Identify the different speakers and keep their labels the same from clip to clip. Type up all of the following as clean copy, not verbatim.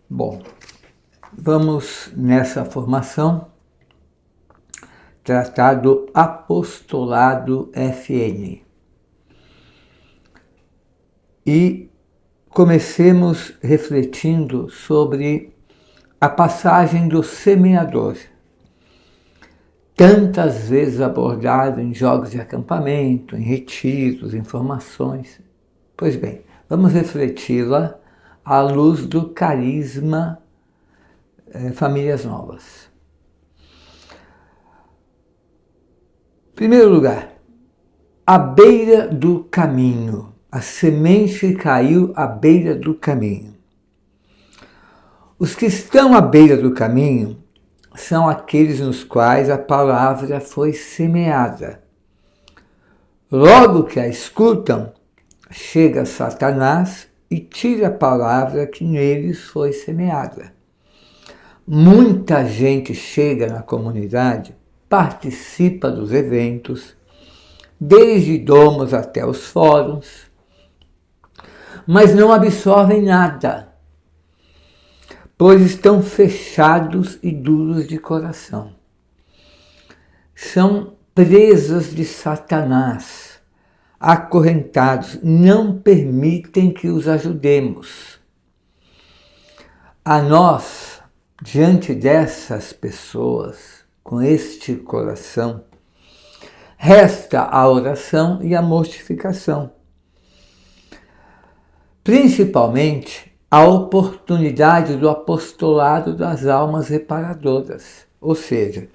Speaker 1: Bom, vamos nessa formação tratar do apostolado FN. E comecemos refletindo sobre a passagem do semeador, tantas vezes abordado em jogos de acampamento, em retiros, em formações. Pois bem, vamos refleti-la à luz do carisma Famílias Novas. Em primeiro lugar, à beira do caminho. A semente caiu à beira do caminho. Os que estão à beira do caminho são aqueles nos quais a palavra foi semeada. Logo que a escutam, chega Satanás e tira a palavra que neles foi semeada. Muita gente chega na comunidade, participa dos eventos, desde domos até os fóruns, mas não absorvem nada, pois estão fechados e duros de coração. São presas de Satanás, acorrentados, não permitem que os ajudemos. A nós, diante dessas pessoas, com este coração, resta a oração e a mortificação. Principalmente a oportunidade do apostolado das almas reparadoras. Ou seja,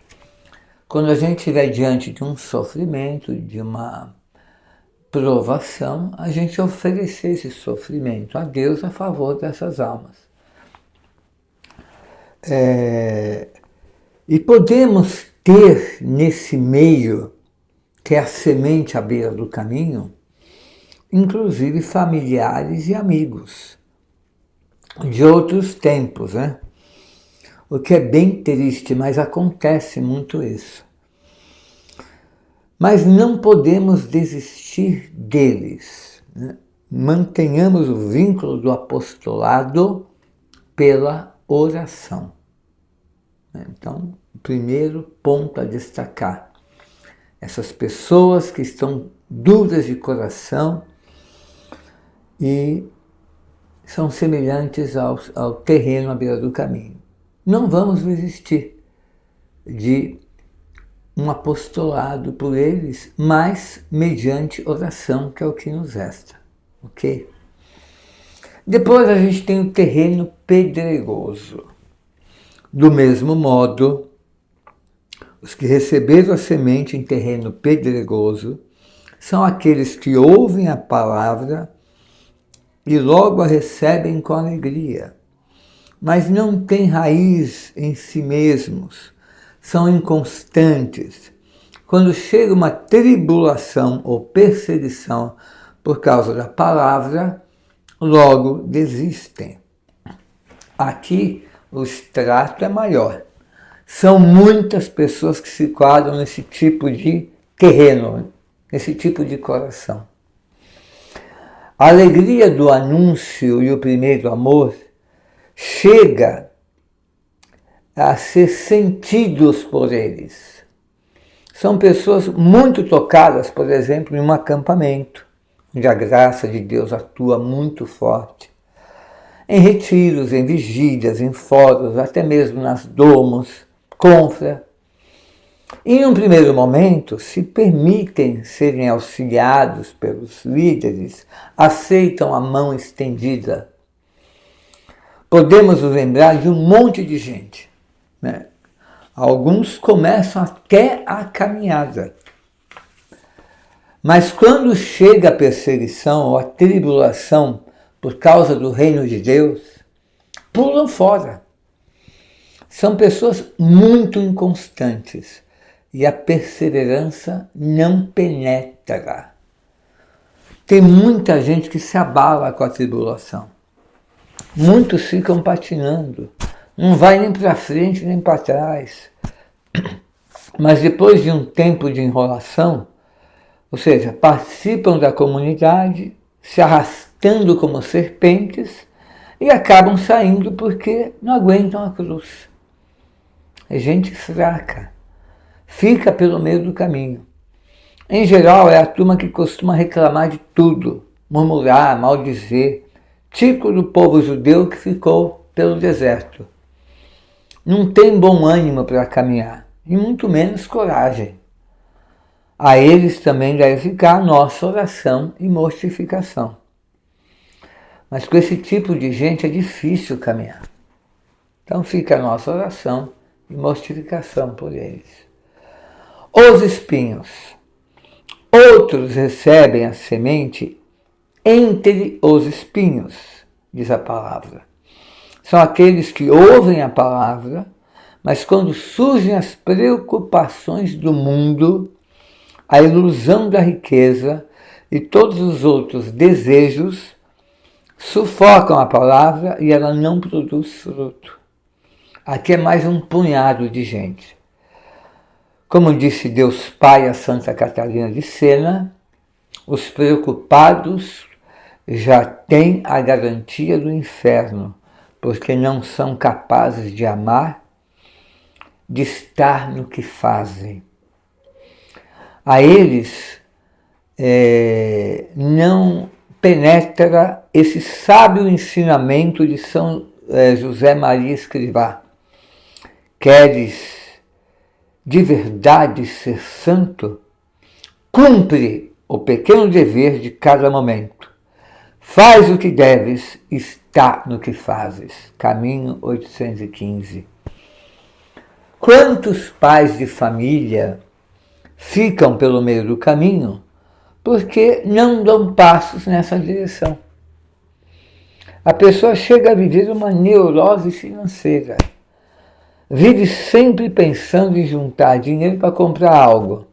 Speaker 1: quando a gente estiver diante de um sofrimento, de uma provação, a gente oferecer esse sofrimento a Deus a favor dessas almas. E podemos ter nesse meio, que é a semente à beira do caminho, inclusive familiares e amigos de outros tempos, né? O que é bem triste, mas acontece muito isso. Mas não podemos desistir deles, né? Mantenhamos o vínculo do apostolado pela oração. Então, o primeiro ponto a destacar: essas pessoas que estão duras de coração e são semelhantes ao terreno à beira do caminho. Não vamos desistir de um apostolado por eles, mas mediante oração, que é o que nos resta. Ok? Depois a gente tem o terreno pedregoso. Do mesmo modo, os que receberam a semente em terreno pedregoso são aqueles que ouvem a palavra e logo a recebem com alegria, mas não têm raiz em si mesmos, são inconstantes. Quando chega uma tribulação ou perseguição por causa da palavra, logo desistem. Aqui o extrato é maior. São muitas pessoas que se quadram nesse tipo de terreno, nesse tipo de coração. A alegria do anúncio e o primeiro amor chega a ser sentidos por eles. São pessoas muito tocadas, por exemplo, em um acampamento, onde a graça de Deus atua muito forte. Em retiros, em vigílias, em fóruns, até mesmo nas domos, confra. Em um primeiro momento, se permitem serem auxiliados pelos líderes, aceitam a mão estendida. Podemos nos lembrar de um monte de gente, né? Alguns começam até a caminhada. Mas quando chega a perseguição ou a tribulação por causa do reino de Deus, pulam fora. São pessoas muito inconstantes e a perseverança não penetra. Tem muita gente que se abala com a tribulação. Muitos ficam patinando, não vai nem para frente nem para trás. Mas depois de um tempo de enrolação, ou seja, participam da comunidade, se arrastando como serpentes, e acabam saindo porque não aguentam a cruz. É gente fraca, fica pelo meio do caminho. Em geral, é a turma que costuma reclamar de tudo, murmurar, maldizer, típico do povo judeu que ficou pelo deserto. Não tem bom ânimo para caminhar, e muito menos coragem. A eles também deve ficar a nossa oração e mortificação. Mas com esse tipo de gente é difícil caminhar. Então fica a nossa oração e mortificação por eles. Os espinhos. Outros recebem a semente entre os espinhos, diz a palavra. São aqueles que ouvem a palavra, mas quando surgem as preocupações do mundo, a ilusão da riqueza e todos os outros desejos, sufocam a palavra e ela não produz fruto. Aqui é mais um punhado de gente. Como disse Deus Pai a Santa Catarina de Sena, os preocupados já têm a garantia do inferno, porque não são capazes de amar, de estar no que fazem. A eles não penetra esse sábio ensinamento de São José Maria Escrivá. Queres de verdade ser santo? Cumpre o pequeno dever de cada momento. Faz o que deves, está no que fazes. Caminho 815. Quantos pais de família ficam pelo meio do caminho porque não dão passos nessa direção? A pessoa chega a viver uma neurose financeira. Vive sempre pensando em juntar dinheiro para comprar algo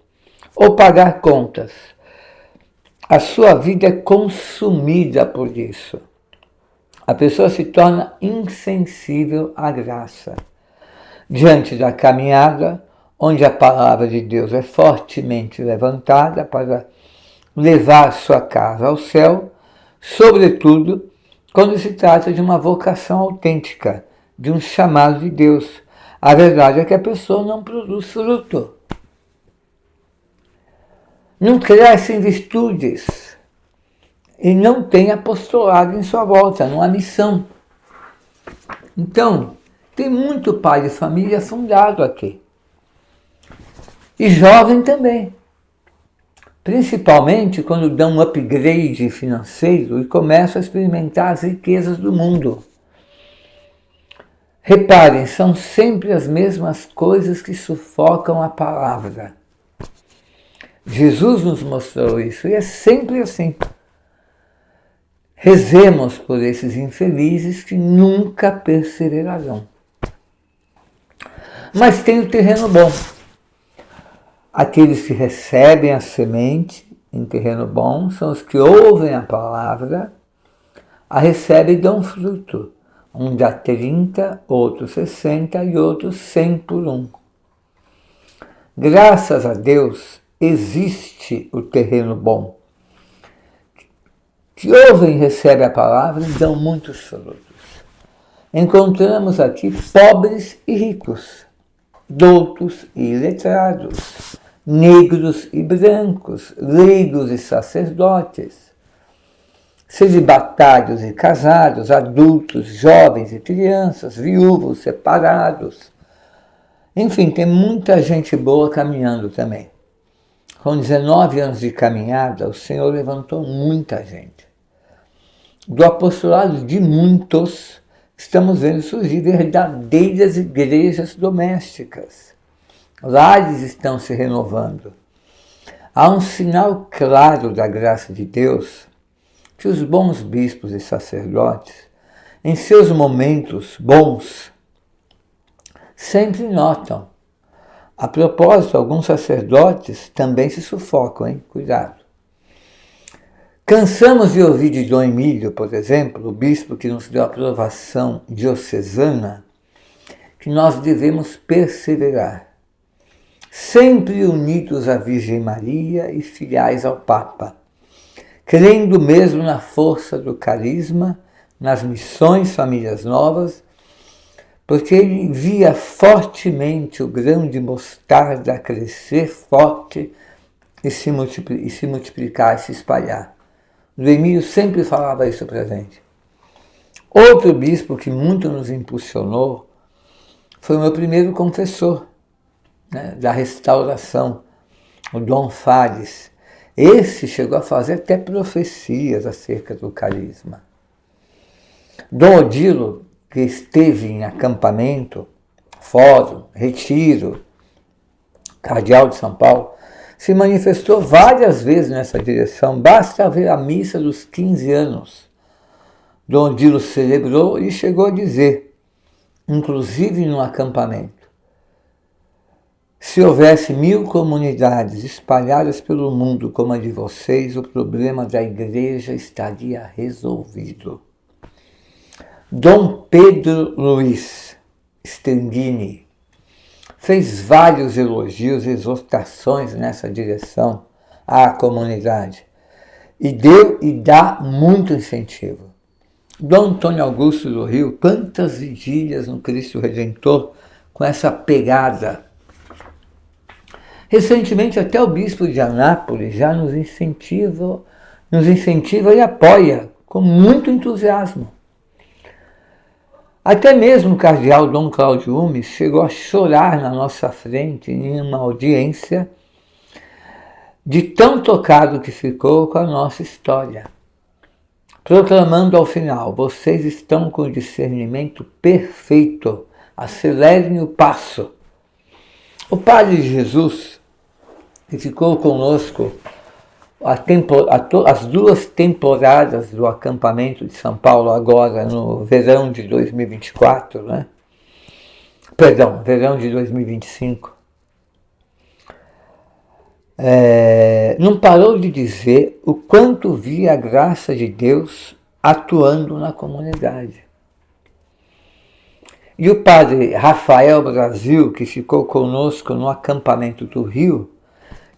Speaker 1: ou pagar contas. A sua vida é consumida por isso. A pessoa se torna insensível à graça. Diante da caminhada, onde a palavra de Deus é fortemente levantada para levar sua casa ao céu, sobretudo quando se trata de uma vocação autêntica, de um chamado de Deus. A verdade é que a pessoa não produz fruto. Não cresce em virtudes. E não tem apostolado em sua volta, não há missão. Então, tem muito pai de família fundado aqui. E jovem também. Principalmente quando dão um upgrade financeiro e começam a experimentar as riquezas do mundo. Reparem, são sempre as mesmas coisas que sufocam a palavra. Jesus nos mostrou isso e é sempre assim. Rezemos por esses infelizes que nunca perseverarão. Mas tem o terreno bom. Aqueles que recebem a semente em terreno bom são os que ouvem a palavra, a recebem e dão fruto. Um dá 30, outro 60 e outro 100 por um. Graças a Deus existe o terreno bom, que ouvem e recebem a palavra e dão muitos frutos. Encontramos aqui pobres e ricos, doutos e iletrados, negros e brancos, leigos e sacerdotes, celibatários e casados, adultos, jovens e crianças, viúvos, separados. Enfim, tem muita gente boa caminhando também. Com 19 anos de caminhada, o Senhor levantou muita gente. Do apostolado de muitos, estamos vendo surgir verdadeiras igrejas domésticas. Lares estão se renovando. Há um sinal claro da graça de Deus que os bons bispos e sacerdotes, em seus momentos bons, sempre notam. A propósito, alguns sacerdotes também se sufocam, hein? Cuidado. Cansamos de ouvir de Dom Emílio, por exemplo, o bispo que nos deu a aprovação diocesana, que nós devemos perseverar, sempre unidos à Virgem Maria e filiais ao Papa, crendo mesmo na força do carisma, nas missões Famílias Novas, porque ele via fortemente o grão de mostarda crescer forte e se multiplicar, e se espalhar. O Emílio sempre falava isso para a gente. Outro bispo que muito nos impulsionou foi o meu primeiro confessor, né, da restauração, o Dom Fares. Esse chegou a fazer até profecias acerca do carisma. Dom Odilo, que esteve em acampamento, fórum, retiro, cardeal de São Paulo, se manifestou várias vezes nessa direção. Basta ver a missa dos 15 anos. Dom Odilo celebrou e chegou a dizer, inclusive no acampamento, se houvesse 1000 comunidades espalhadas pelo mundo como a de vocês, o problema da igreja estaria resolvido. Dom Pedro Luiz Stengini fez vários elogios e exortações nessa direção à comunidade e deu e dá muito incentivo. Dom Antônio Augusto do Rio, quantas vigílias no Cristo Redentor com essa pegada. Recentemente até o bispo de Anápolis já nos incentiva e apoia com muito entusiasmo. Até mesmo o cardeal Dom Cláudio Umes chegou a chorar na nossa frente em uma audiência de tão tocado que ficou com a nossa história, proclamando ao final, vocês estão com o discernimento perfeito, acelerem o passo. O Padre Jesus, que ficou conosco as 2 temporadas do acampamento de São Paulo, agora no verão de 2024, né? Perdão, verão de 2025, não parou de dizer o quanto via a graça de Deus atuando na comunidade. E o padre Rafael Brasil, que ficou conosco no acampamento do Rio,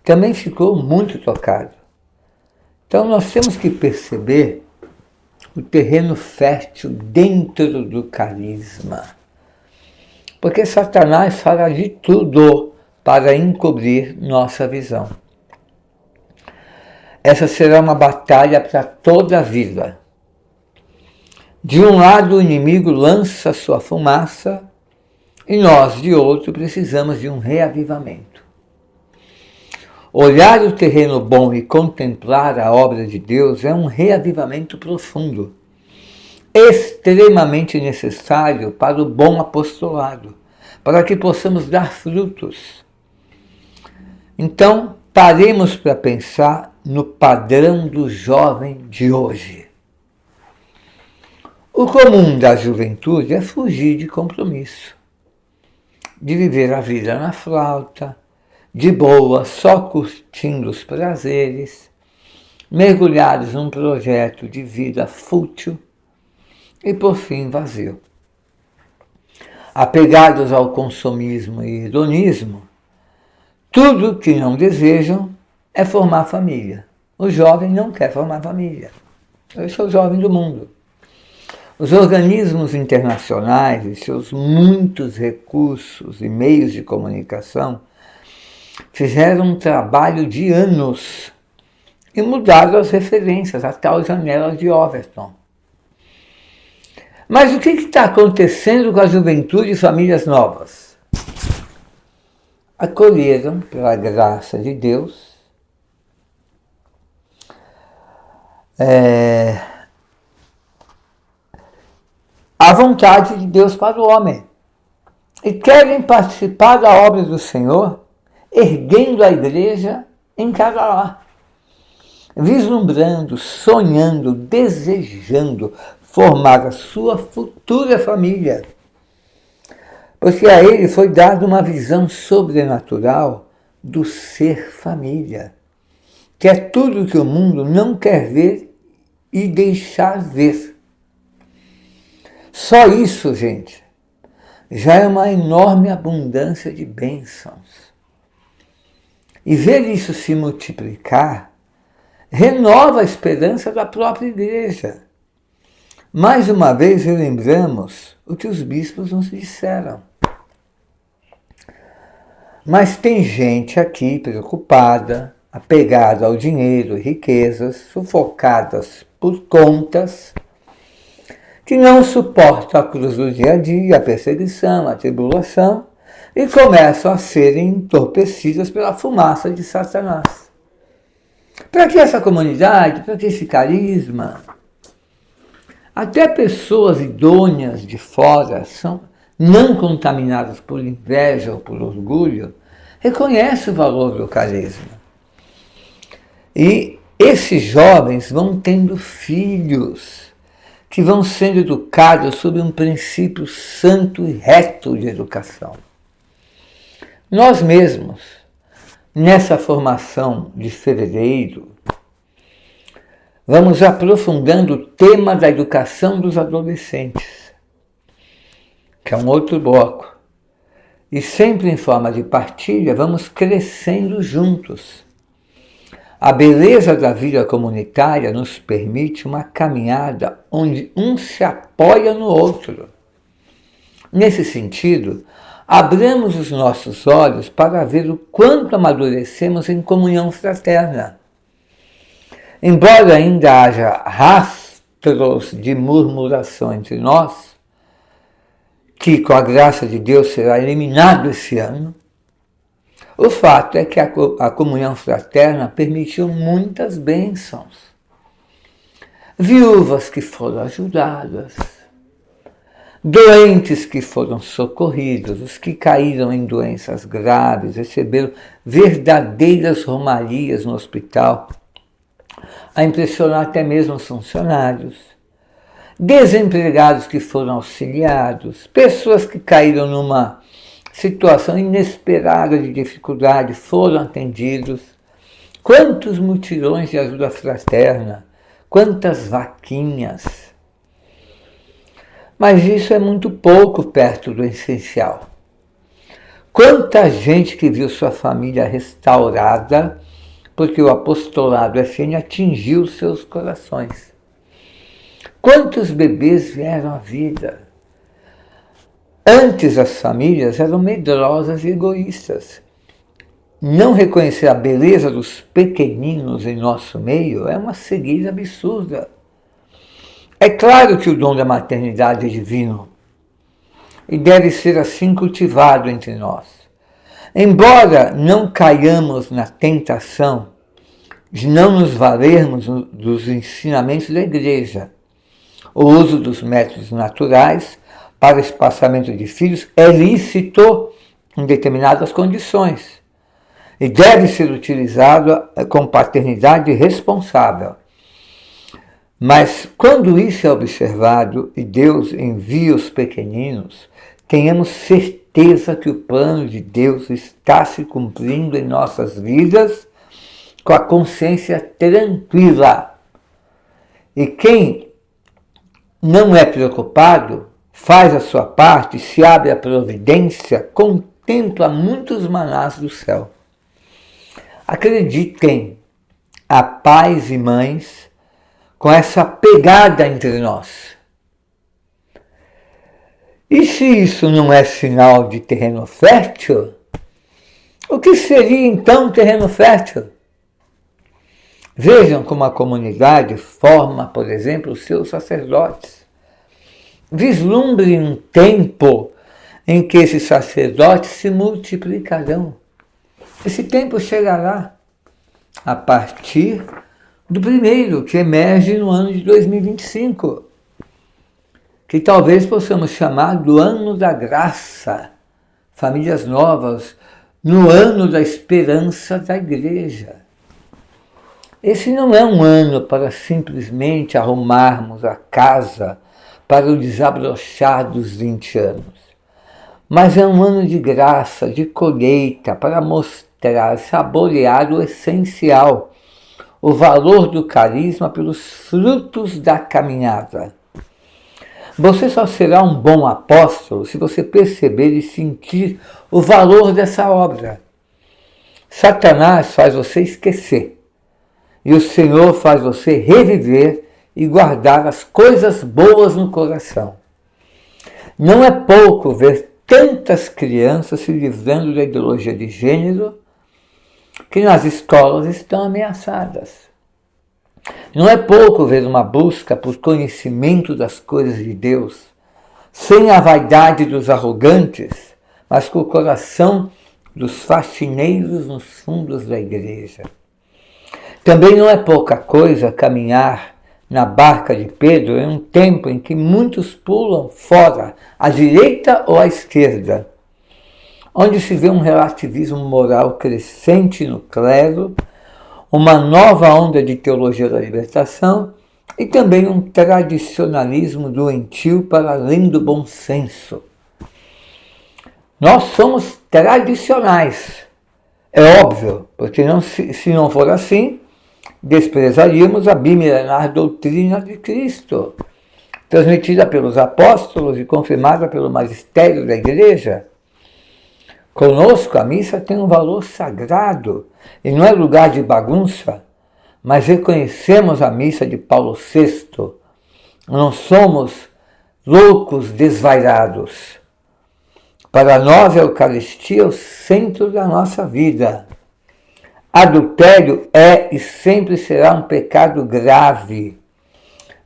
Speaker 1: também ficou muito tocado. Então nós temos que perceber o terreno fértil dentro do carisma. Porque Satanás fará de tudo para encobrir nossa visão. Essa será uma batalha para toda a vida. De um lado o inimigo lança sua fumaça e nós, de outro, precisamos de um reavivamento. Olhar o terreno bom e contemplar a obra de Deus é um reavivamento profundo, extremamente necessário para o bom apostolado, para que possamos dar frutos. Então, paremos para pensar no padrão do jovem de hoje. O comum da juventude é fugir de compromisso, de viver a vida na flauta, de boa, só curtindo os prazeres, mergulhados num projeto de vida fútil e, por fim, vazio. Apegados ao consumismo e hedonismo, tudo que não desejam é formar família. O jovem não quer formar família. Eu sou jovem do mundo. Os organismos internacionais e seus muitos recursos e meios de comunicação fizeram um trabalho de anos e mudaram as referências, a tal janela de Overton. Mas o que está acontecendo com a juventude e famílias novas? Acolheram, pela graça de Deus, a vontade de Deus para o homem e querem participar da obra do Senhor, erguendo a igreja em cada lar, vislumbrando, sonhando, desejando formar a sua futura família. Porque a ele foi dada uma visão sobrenatural do ser família, que é tudo que o mundo não quer ver e deixar ver. Só isso, gente, já é uma enorme abundância de bênçãos. E ver isso se multiplicar renova a esperança da própria igreja. Mais uma vez relembramos o que os bispos nos disseram. Mas tem gente aqui preocupada, apegada ao dinheiro e riquezas, sufocadas por contas, que não suportam a cruz do dia a dia, a perseguição, a tribulação, e começam a serem entorpecidas pela fumaça de Satanás. Para que essa comunidade? Para que esse carisma? Até pessoas idôneas de fora, não contaminadas por inveja ou por orgulho, reconhecem o valor do carisma. E esses jovens vão tendo filhos que vão sendo educados sob um princípio santo e reto de educação. Nós mesmos, nessa formação de fevereiro, vamos aprofundando o tema da educação dos adolescentes, que é um outro bloco. E sempre em forma de partilha, vamos crescendo juntos. A beleza da vida comunitária nos permite uma caminhada onde um se apoia no outro. Nesse sentido, abramos os nossos olhos para ver o quanto amadurecemos em comunhão fraterna. Embora ainda haja rastros de murmuração entre nós, que com a graça de Deus será eliminado esse ano, o fato é que a comunhão fraterna permitiu muitas bênçãos. Viúvas que foram ajudadas, doentes que foram socorridos, os que caíram em doenças graves, receberam verdadeiras romarias no hospital, a impressionar até mesmo os funcionários, desempregados que foram auxiliados, pessoas que caíram numa situação inesperada de dificuldade foram atendidos. Quantos mutirões de ajuda fraterna, quantas vaquinhas. Mas isso é muito pouco perto do essencial. Quanta gente que viu sua família restaurada porque o apostolado FN atingiu seus corações. Quantos bebês vieram à vida? Antes as famílias eram medrosas e egoístas. Não reconhecer a beleza dos pequeninos em nosso meio é uma cegueira absurda. É claro que o dom da maternidade é divino e deve ser assim cultivado entre nós. Embora não caiamos na tentação de não nos valermos dos ensinamentos da igreja, o uso dos métodos naturais para o espaçamento de filhos é lícito em determinadas condições e deve ser utilizado com paternidade responsável. Mas quando isso é observado e Deus envia os pequeninos, tenhamos certeza que o plano de Deus está se cumprindo em nossas vidas com a consciência tranquila. E quem não é preocupado, faz a sua parte, se abre à providência, contempla muitos manás do céu. Acreditem, há pais e mães com essa pegada entre nós. E se isso não é sinal de terreno fértil, o que seria então terreno fértil? Vejam como a comunidade forma, por exemplo, os seus sacerdotes. Vislumbre um tempo em que esses sacerdotes se multiplicarão. Esse tempo chegará a partir do primeiro, que emerge no ano de 2025, que talvez possamos chamar do ano da graça, famílias novas, no ano da esperança da igreja. Esse não é um ano para simplesmente arrumarmos a casa para o desabrochar dos 20 anos, mas é um ano de graça, de colheita, para mostrar, saborear o essencial, o valor do carisma pelos frutos da caminhada. Você só será um bom apóstolo se você perceber e sentir o valor dessa obra. Satanás faz você esquecer e o Senhor faz você reviver e guardar as coisas boas no coração. Não é pouco ver tantas crianças se livrando da ideologia de gênero que nas escolas estão ameaçadas. Não é pouco ver uma busca por conhecimento das coisas de Deus, sem a vaidade dos arrogantes, mas com o coração dos faxineiros nos fundos da igreja. Também não é pouca coisa caminhar na barca de Pedro em um tempo em que muitos pulam fora, à direita ou à esquerda, onde se vê um relativismo moral crescente no clero, uma nova onda de teologia da libertação e também um tradicionalismo doentio para além do bom senso. Nós somos tradicionais, é óbvio, porque se não for assim, desprezaríamos a bimilenar doutrina de Cristo, transmitida pelos apóstolos e confirmada pelo magistério da igreja. Conosco a missa tem um valor sagrado e não é lugar de bagunça, mas reconhecemos a missa de Paulo VI. Não somos loucos desvairados. Para nós a Eucaristia é o centro da nossa vida. Adultério é e sempre será um pecado grave.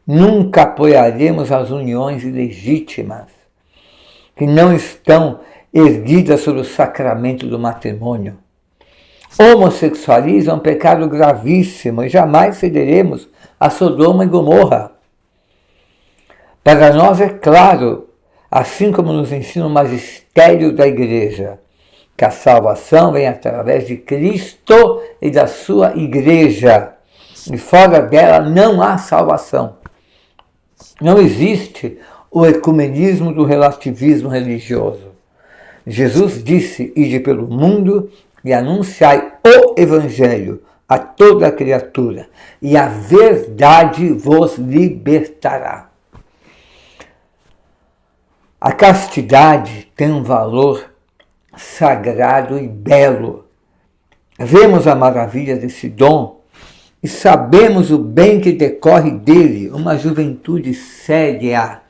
Speaker 1: Nunca apoiaremos as uniões ilegítimas, que não estão erguidas sobre o sacramento do matrimônio. Homossexualismo é um pecado gravíssimo e jamais cederemos a Sodoma e Gomorra. Para nós é claro, assim como nos ensina o magistério da Igreja, que a salvação vem através de Cristo e da sua Igreja. E fora dela não há salvação. Não existe o ecumenismo do relativismo religioso. Jesus disse: ide pelo mundo e anunciai o Evangelho a toda a criatura, e a verdade vos libertará. A castidade tem um valor sagrado e belo. Vemos a maravilha desse dom e sabemos o bem que decorre dele. Uma juventude séria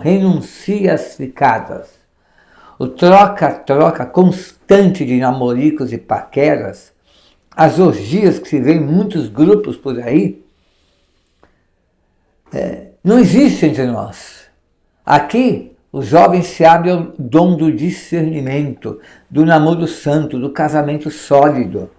Speaker 1: renuncia às ficadas. O troca-troca constante de namoricos e paqueras, as orgias que se vê em muitos grupos por aí, não existe entre nós. Aqui, os jovens se abrem ao dom do discernimento, do namoro santo, do casamento sólido.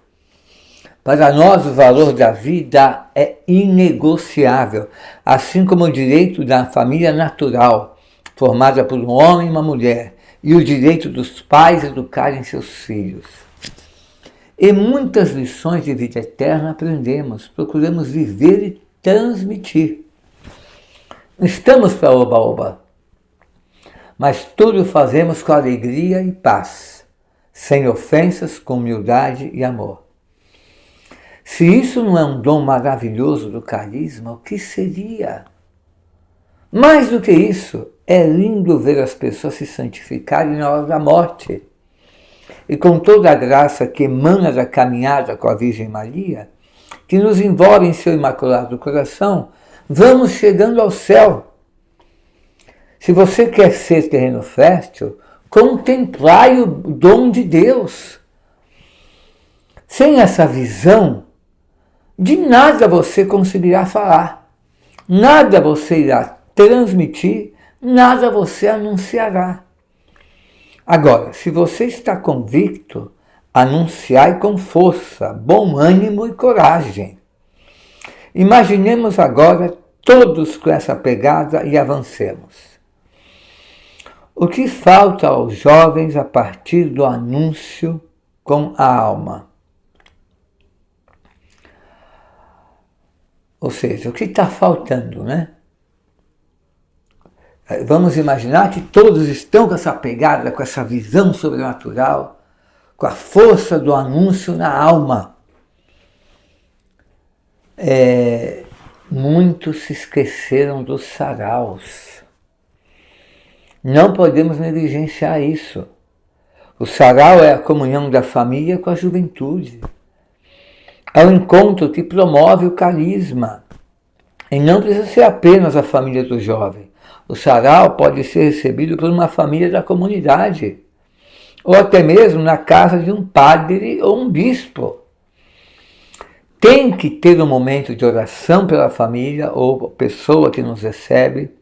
Speaker 1: Para nós, o valor da vida é inegociável, assim como o direito da família natural, formada por um homem e uma mulher, e o direito dos pais educarem seus filhos. E muitas lições de vida eterna aprendemos, procuramos viver e transmitir. Não estamos para oba-oba, mas tudo fazemos com alegria e paz, sem ofensas, com humildade e amor. Se isso não é um dom maravilhoso do carisma, o que seria? Mais do que isso, é lindo ver as pessoas se santificarem na hora da morte. E com toda a graça que emana da caminhada com a Virgem Maria, que nos envolve em seu imaculado coração, vamos chegando ao céu. Se você quer ser terreno fértil, contemplai o dom de Deus. Sem essa visão, de nada você conseguirá falar, nada você irá transmitir, nada você anunciará. Agora, se você está convicto, anunciai com força, bom ânimo e coragem. Imaginemos agora todos com essa pegada e avancemos. O que falta aos jovens a partir do anúncio com a alma? Ou seja, o que está faltando, né? Vamos imaginar que todos estão com essa pegada, com essa visão sobrenatural, com a força do anúncio na alma. Muitos se esqueceram dos saraus. Não podemos negligenciar isso. O sarau é a comunhão da família com a juventude. É um encontro que promove o carisma. E não precisa ser apenas a família do jovem. O sarau pode ser recebido por uma família da comunidade, ou até mesmo na casa de um padre ou um bispo. Tem que ter um momento de oração pela família ou pessoa que nos recebe,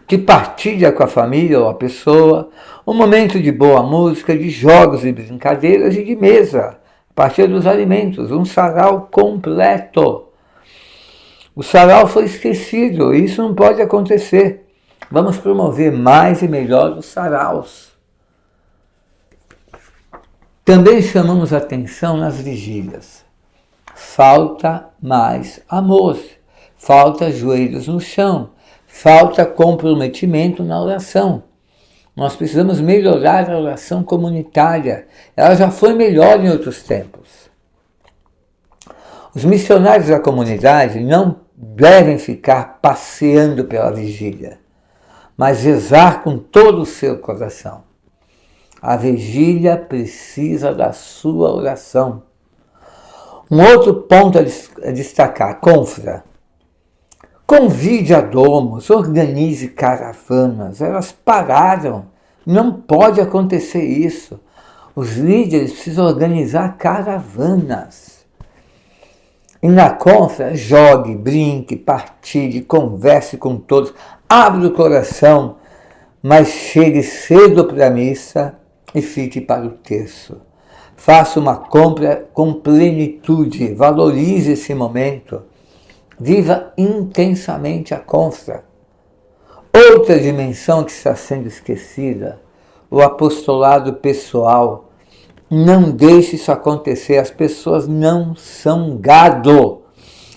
Speaker 1: de partilha com a família ou a pessoa, um momento de boa música, de jogos e brincadeiras e de mesa, a partir dos alimentos, um sarau completo. O sarau foi esquecido e isso não pode acontecer. Vamos promover mais e melhor os saraus. Também chamamos atenção nas vigílias. Falta mais amor, falta joelhos no chão, falta comprometimento na oração. Nós precisamos melhorar a oração comunitária. Ela já foi melhor em outros tempos. Os missionários da comunidade não devem ficar passeando pela vigília, mas rezar com todo o seu coração. A vigília precisa da sua oração. Um outro ponto a destacar, confra. Convide a domos, organize caravanas. Elas pararam. Não pode acontecer isso. Os líderes precisam organizar caravanas. E na confra, jogue, brinque, partilhe, converse com todos. Abra o coração, mas chegue cedo para a missa e fique para o terço. Faça uma compra com plenitude, valorize esse momento, viva intensamente a confra. Outra dimensão que está sendo esquecida, o apostolado pessoal. Não deixe isso acontecer, as pessoas não são gado,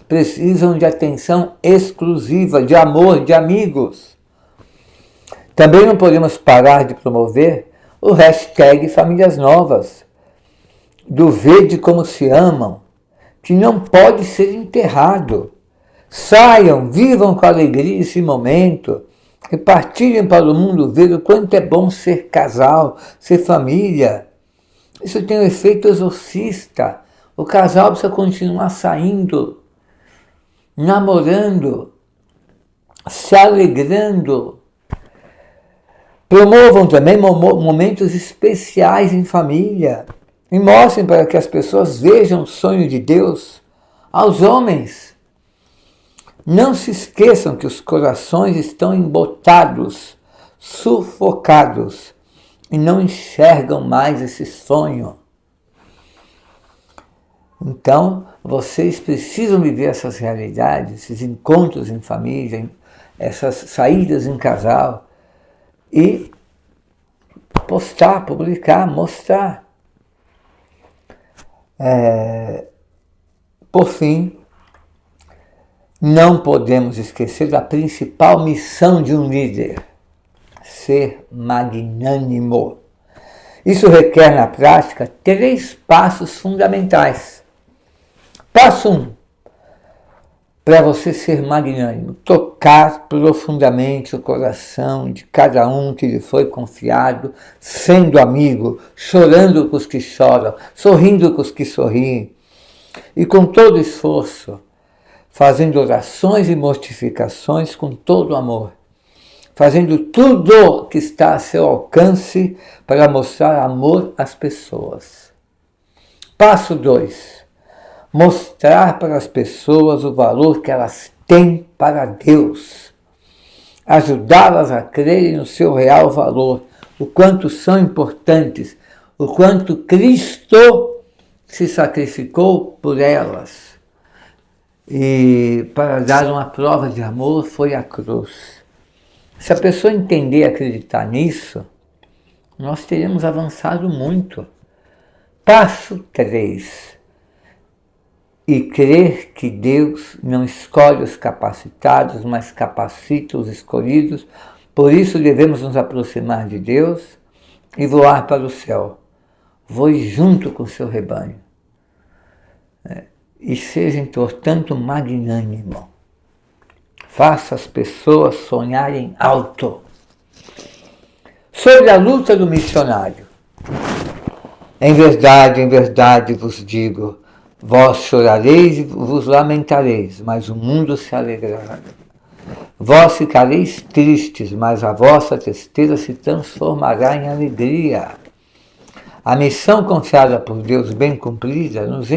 Speaker 1: precisam de atenção exclusiva, de amor, de amigos. Também não podemos parar de promover o hashtag Famílias Novas, do Vede Como Se Amam, que não pode ser enterrado. Saiam, vivam com alegria esse momento e partilhem para o mundo ver o quanto é bom ser casal, ser família. Isso tem um efeito exorcista. O casal precisa continuar saindo, namorando, se alegrando. Promovam também momentos especiais em família. E mostrem para que as pessoas vejam o sonho de Deus. Aos homens, não se esqueçam que os corações estão embotados, sufocados, e não enxergam mais esse sonho. Então, vocês precisam viver essas realidades, esses encontros em família, essas saídas em casal, e postar, publicar, mostrar. Por fim, não podemos esquecer da principal missão de um líder: ser magnânimo. Isso requer, na prática, 3 passos fundamentais. Passo 1, para você ser magnânimo: tocar profundamente o coração de cada um que lhe foi confiado, sendo amigo, chorando com os que choram, sorrindo com os que sorriem, e com todo esforço, fazendo orações e mortificações com todo amor, fazendo tudo que está a seu alcance para mostrar amor às pessoas. Passo 2, mostrar para as pessoas o valor que elas têm para Deus, ajudá-las a crerem no seu real valor, o quanto são importantes, o quanto Cristo se sacrificou por elas. E para dar uma prova de amor foi a cruz. Se a pessoa entender e acreditar nisso, nós teremos avançado muito. Passo 3. E crer que Deus não escolhe os capacitados, mas capacita os escolhidos. Por isso devemos nos aproximar de Deus e voar para o céu. Voe junto com o seu rebanho. E seja, portanto, magnânimo. Faça as pessoas sonharem alto. Sobre a luta do missionário. Em verdade vos digo, Vós chorareis e vos lamentareis, mas o mundo se alegrará. Vós ficareis tristes, mas a vossa tristeza se transformará em alegria. A missão confiada por Deus bem cumprida nos